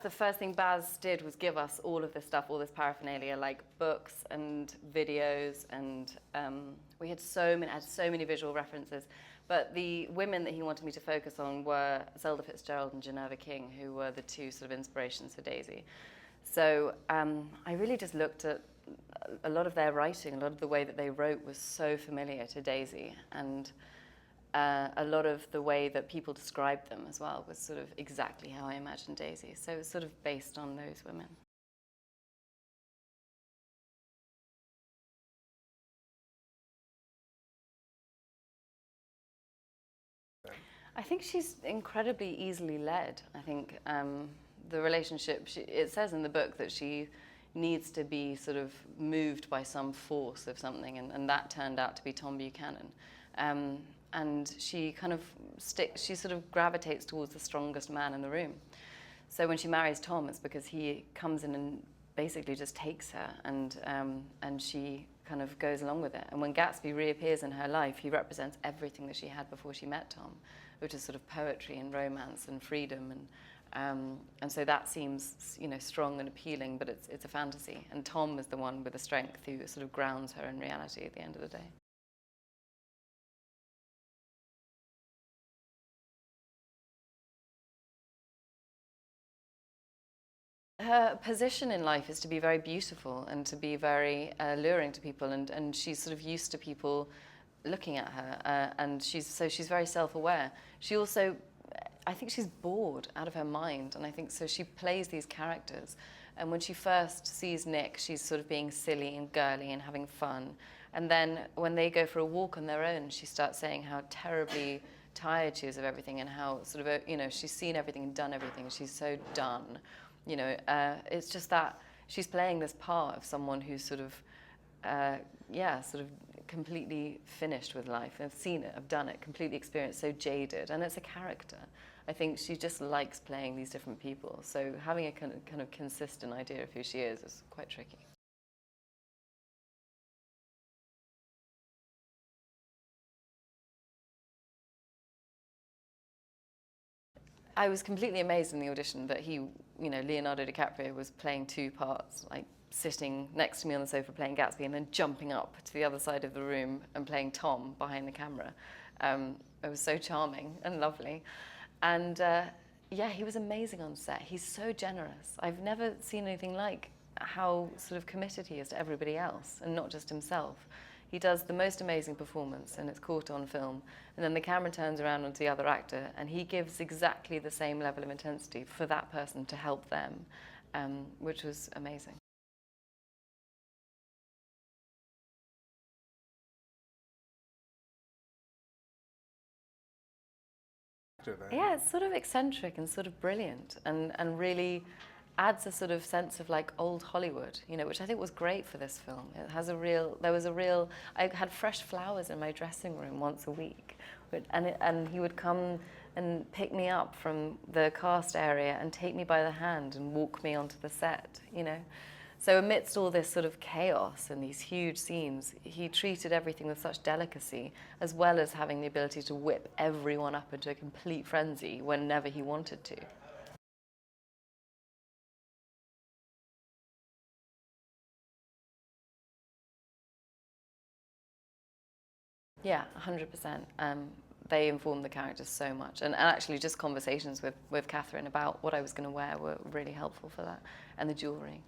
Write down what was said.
The first thing Baz did was give us all of this stuff, all this paraphernalia, like books and videos, and we had so many visual references. But the women that he wanted me to focus on were Zelda Fitzgerald and Geneva King, who were the two sort of inspirations for Daisy. So I really just looked at a lot of their writing, a lot of the way that they wrote was so familiar to Daisy, and a lot of the way that people described them as well was sort of exactly how I imagined Daisy. So it was sort of based on those women. I think she's incredibly easily led. I think the relationship, it says in the book that she needs to be sort of moved by some force of something, and that turned out to be Tom Buchanan. And she kind of she sort of gravitates towards the strongest man in the room. So when she marries Tom, it's because he comes in and basically just takes her, and she kind of goes along with it. And when Gatsby reappears in her life, he represents everything that she had before she met Tom, which is sort of poetry and romance and freedom, and so that seems, you know, strong and appealing, but it's a fantasy. And Tom is the one with the strength who sort of grounds her in reality at the end of the day. Her position in life is to be very beautiful and to be very alluring to people, and she's sort of used to people looking at her, and she's very self-aware. She also, I think she's bored out of her mind, and I think so she plays these characters. And when she first sees Nick, she's sort of being silly and girly and having fun. And then when they go for a walk on their own, she starts saying how terribly tired she is of everything, and how sort of, you know, she's seen everything and done everything. She's so done. You know, it's just that she's playing this part of someone who's sort of, sort of completely finished with life. I've seen it, I've done it, completely experienced, so jaded, and it's a character. I think she just likes playing these different people. So having a kind of consistent idea of who she is quite tricky. I was completely amazed in the audition that he, you know, Leonardo DiCaprio was playing two parts, like sitting next to me on the sofa playing Gatsby and then jumping up to the other side of the room and playing Tom behind the camera. It was so charming and lovely. And yeah, he was amazing on set. He's so generous. I've never seen anything like how sort of committed he is to everybody else and not just himself. He does the most amazing performance, and it's caught on film. And then the camera turns around onto the other actor, and he gives exactly the same level of intensity for that person to help them, which was amazing. Yeah, it's sort of eccentric and sort of brilliant, and really adds a sort of sense of like old Hollywood, you know, which I think was great for this film. It has I had fresh flowers in my dressing room once a week, and he would come and pick me up from the cast area and take me by the hand and walk me onto the set, you know. So amidst all this sort of chaos and these huge scenes, he treated everything with such delicacy, as well as having the ability to whip everyone up into a complete frenzy whenever he wanted to. Yeah, 100%. They informed the characters so much. And actually just conversations with Catherine about what I was going to wear were really helpful for that. And the jewellery.